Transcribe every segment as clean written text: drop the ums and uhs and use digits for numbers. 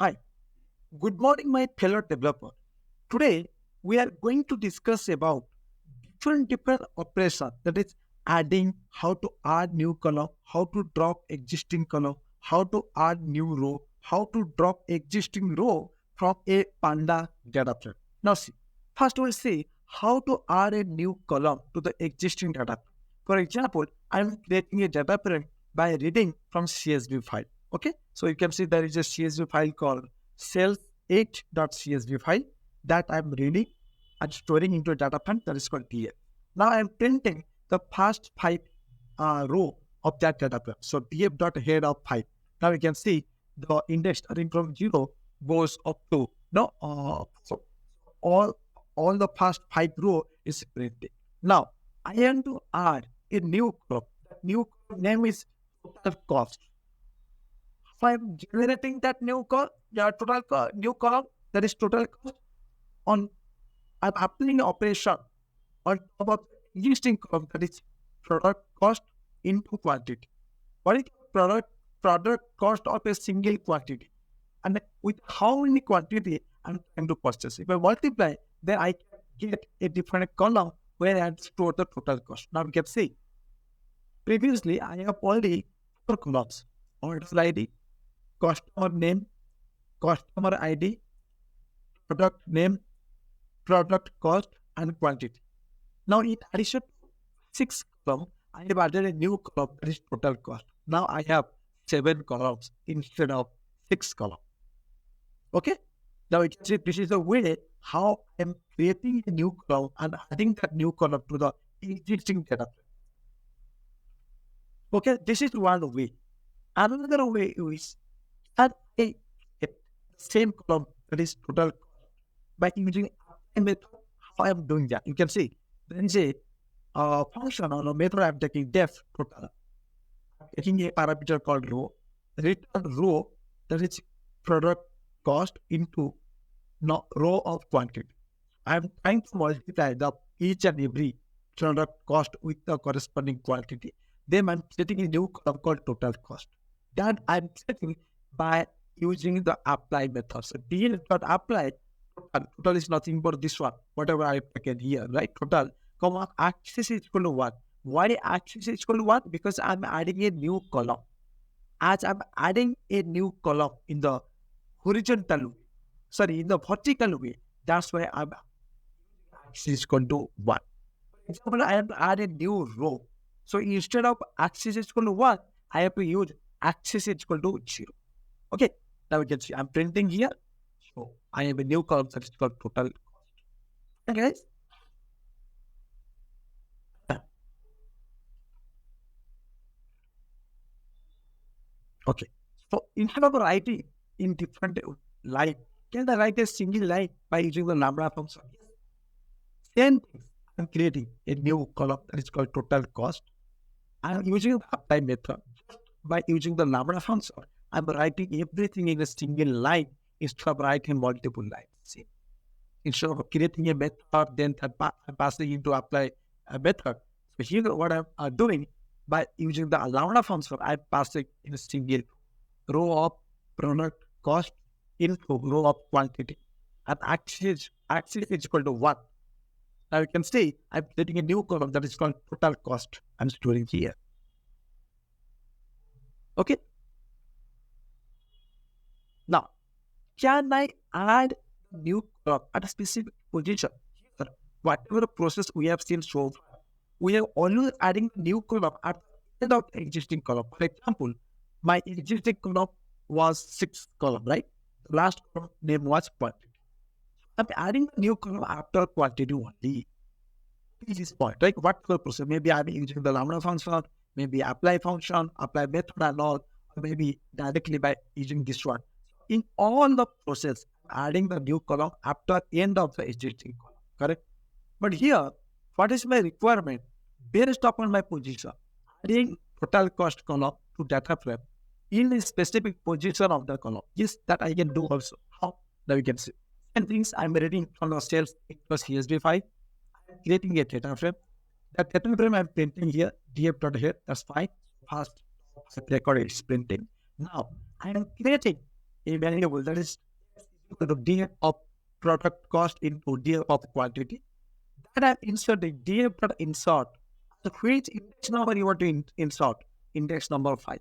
Hi, good morning, my fellow developer. Today, we are going to discuss about different operations. That is, adding, how to add new column, how to drop existing column, how to add new row, how to drop existing row from a Panda data frame. Now, see, first we'll see how to add a new column to the existing data frame. For example, I'm creating a data frame by reading from CSV file. Okay, so you can see there is a CSV file called sales8.csv file that I'm reading and storing into a data frame that is called DF. Now I'm printing the first five row of that data frame. So df.head of 5. Now you can see the index starting from 0 goes up to no so all all the first five row is printed. Now I want to add a new column. That new column name is total cost. So I'm generating that new new column that is total cost on I'm applying operation on top of the existing column that is product cost into quantity. What is product cost of a single quantity? And with how many quantity I'm trying to purchase. If I multiply, then I can get a different column where I store the total cost. Now we can see previously I have only four columns: order ID, customer name, customer ID, product name, product cost, and quantity. Now, in addition to six columns, I have added a new column that is total cost. Now I have seven columns instead of six columns. Okay. Now you can see this is the way how I'm creating a new column and adding that new column to the existing data frame. Okay, this is one way. Another way is add a same column that is total cost by using a method. How I'm doing that? You can see there is a function or a method I'm taking def total. I'm taking a parameter called row, return row that is product cost into row of quantity. I'm trying to multiply the each and every product cost with the corresponding quantity. Then I'm setting a new column called total cost. That I'm setting by using the apply method. So df.apply total is nothing but this one, whatever I taken here, right? Total, comma, axis is equal to 1. Why axis is equal to 1? Because I'm adding a new column. As I'm adding a new column in the horizontal way, sorry, in the vertical way, that's why I'm axis is equal to 1. For example, I have to add a new row. So instead of axis is equal to 1, I have to use axis is equal to 0. Okay, now we can see I'm printing here. So I have a new column that is called total cost. Okay, guys? Okay. So instead of writing in different line, can I write a single line by using the lambda function? Same thing. I'm creating a new column that is called total cost. I'm using the apply method. Just by using the lambda function, I'm writing everything in a single line instead of writing multiple lines. See? Instead of creating a method, then I'm passing into apply a method. So here what I'm doing by using the lambda function, I'm passing in a single row of product cost into row of quantity. And axis is equal to 1. Now you can see I'm creating a new column that is called total cost. I'm storing here. Okay. Now, can I add new column at a specific position? Here, whatever process we have seen so far, we are always adding new column at the end of the existing column. For example, my existing column was 6 column, right? The last column name was quantity. I'm adding a new column after quantity only. This is point, right? Whatever process, maybe I'm using the lambda function, maybe apply function, apply method and all, or maybe directly by using this one. In all the process, adding the new column after end of the existing column, correct? But here, what is my requirement? Based upon my position, adding total cost column to data frame in a specific position of the column. Yes, that I can do also. How? Now you can see. And things I'm reading from the sales plus CSV file, I'm creating a data frame. That data frame I'm printing here, df.here, that's fine. First record is printing. Now I am creating a variable that is equal to df of product cost into df of quantity. Then I'm inserting df.insert. So which index number you want to insert? Index number 5.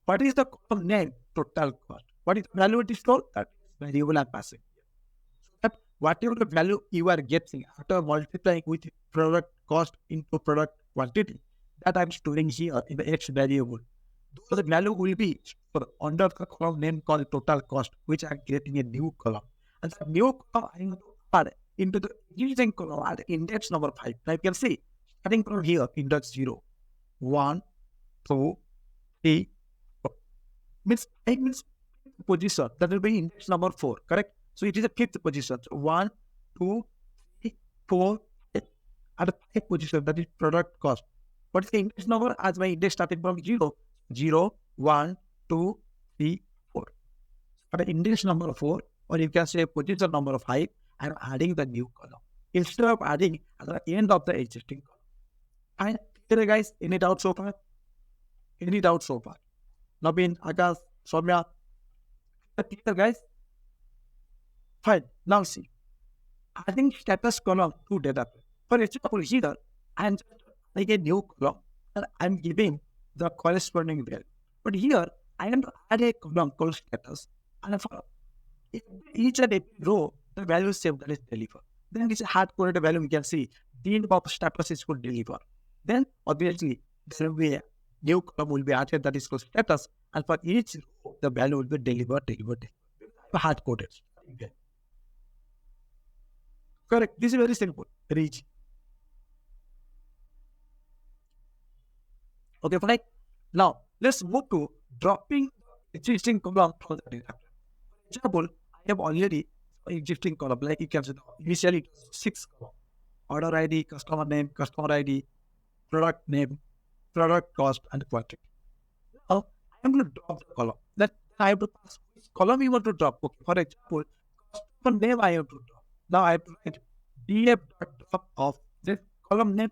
What is the column name? Total cost. What is the value it is stored? That variable I'm passing. That whatever the value you are getting after multiplying with product cost into product quantity, that I'm storing here in the X variable. So the value will be under the column name called total cost, which I'm creating a new column. And the new column I am add into the existing column at index number 5. Now you can see, starting from here, index 0, 1, 2, 3, 4. Means position. That will be index number 4, correct? So it is a fifth position. So 1, 2, 3, 4, 5. At the 5th position, that is product cost. What is the index number? As my index starting from 0, 0, 1, 2, 3, 4. At the index number 4, or you can say position number 5, I am adding the new column instead of adding at the end of the existing column. And here, guys, any doubt so far? Any doubt so far? Nabin, Akash, Soumya, clear, guys? Fine. Now see, adding status column to data. For example, here I am just like a new column and I am giving the corresponding value. But here I am to add a column called status, and for each and every row, the value saved that is deliver. Then it's a hard coded value. We can see the end of status is called deliver. Then obviously there will be a new column will be added that is called status, and for each row the value will be delivered. Hard coded. Okay. Correct. This is very simple. Very easy. Okay, fine. Now let's move to dropping existing column from the data. For example, I have already existing column, like you can see initially it was 6 column. Order ID, customer name, customer ID, product name, product cost, and quantity. Now I am going to drop the column. That I have to pass which column you want to drop. Okay, for example, customer name I have to drop. Now I have to write df.drop of this column name,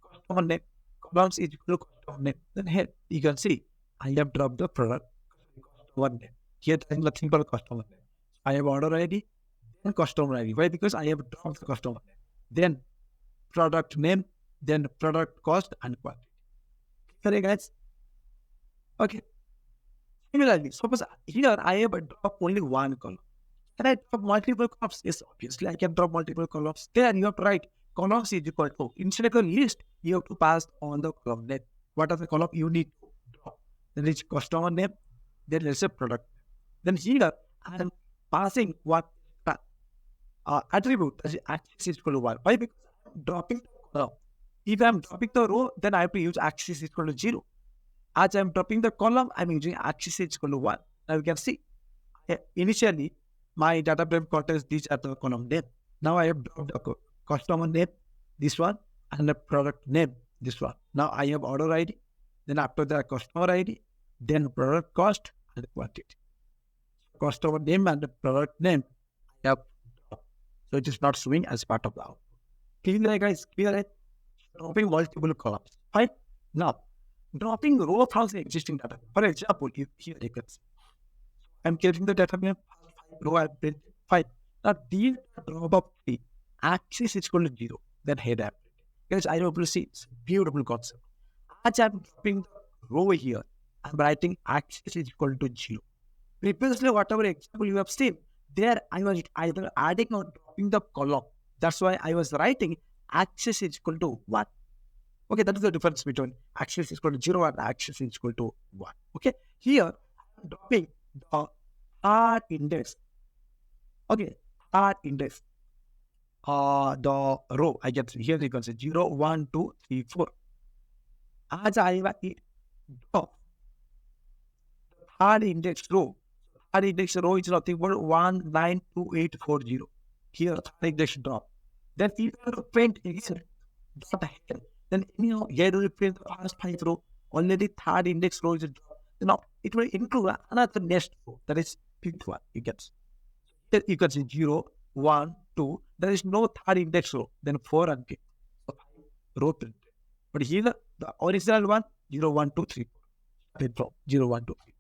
customer name, columns is equal to customer name. Then here you can see I have dropped the product customer name. Here there is nothing but customer name. I have order ID, then customer ID. Why? Because I have dropped the customer name. Then product name, then product cost and quantity. Clear, guys? Okay. Similarly, suppose here I have dropped only one column. Can I drop multiple columns? Yes, obviously I can drop multiple columns. Then you have to write columns is equal to, instead of the list, you have to pass on the column name. What are the column you need to drop? Then it's customer name, then let's say product. Then here I am passing what attribute as axis is equal to 1. Why? Because I'm dropping the column. If I'm dropping the row, then I have to use axis is equal to 0. As I'm dropping the column, I'm using axis is equal to 1. Now you can see, initially my data frame contains these are the column name. Now I have dropped the customer name, this one, and the product name, this one. Now I have order ID, then after the customer ID, then product cost and quantity. Customer name and the product name I have dropped. So it is not showing as part of the output. Clear, guys? Clear? Dropping multiple columns. Fine. Now, dropping row from the existing data. For example, here you can see, I'm getting the data frame, row I print 5. Now, these drop of 3, axis is equal to 0, then head I print. Guys, I hope you see, it's a beautiful concept. As I'm dropping the row here, I'm writing axis is equal to 0. Previously, whatever example you have seen, there I was either adding or dropping the column. That's why I was writing axis is equal to 1. Okay, that is the difference between axis is equal to 0 and axis is equal to 1. Okay, here I'm dropping the third index. Okay, third index. The row I get here you can say 0, 1, 2, 3, 4. As I drop the third index row, third index row is nothing but 192840. Here third index drop. Then if you have to print again, dot here. Then anyhow here will print the first 5 row. Already third index row is dropped. Now it will include another next row, that is 5th one. You get. Here you can see 0, 1, 2. There is no third index row. Then 4 and 5. So 5 row printed. But here the original one 0, 1, 2, 3, 4. From 0, 1, 2, 3.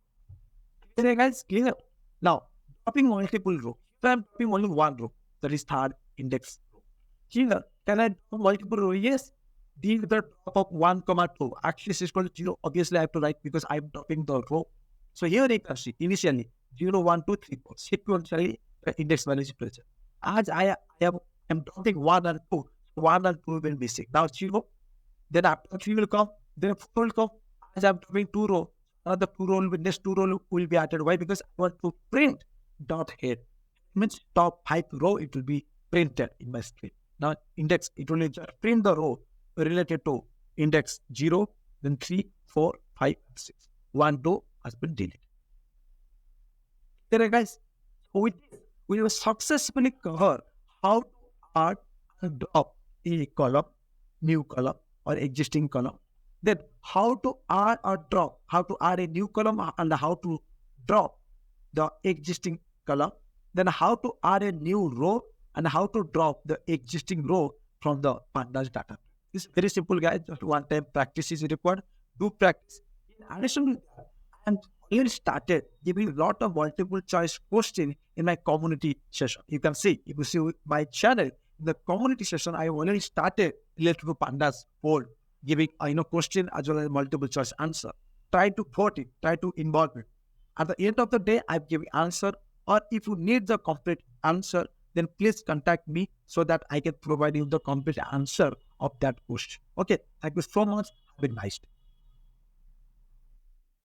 Okay, guys, clear. Now, dropping multiple rows. So I'm dropping only one row, that is third index row. Here, can I drop multiple rows? Yes. D with the drop of 1, comma 2. Actually, is equal to 0. Obviously, I have to write because I'm dropping the row. So here you can see initially 0, 1, 2, 3, 4. Sequentially, the index value is present. As am dropping 1 and 2, 1 and 2 will be missing. Now 0, then after 3 will come, then 4 will come. As I'm dropping 2 row, another 2 row, next 2 row will be added. Why? Because I want to print dot head. It means top 5 row, it will be printed in my screen. Now index, it will just print the row related to index 0, then 3, 4, 5, 6. 1 row has been deleted. There, guys. With this, we will successfully cover how to add and drop a column, new column, or existing column. Then how to add or drop, how to add a new column and how to drop the existing column. Then how to add a new row and how to drop the existing row from the Pandas data. It's very simple, guys. Just one time practice is required. Do practice. In addition to that, I'm already started giving a lot of multiple choice question in my community session. You can see, if you see my channel, in the community session, I already started related to Pandas board, giving question as well as multiple choice answer. Try to vote it, try to involve it. At the end of the day, I'm giving answer, or if you need the complete answer, then please contact me so that I can provide you the complete answer of that question. Okay, thank you so much. Have a nice day.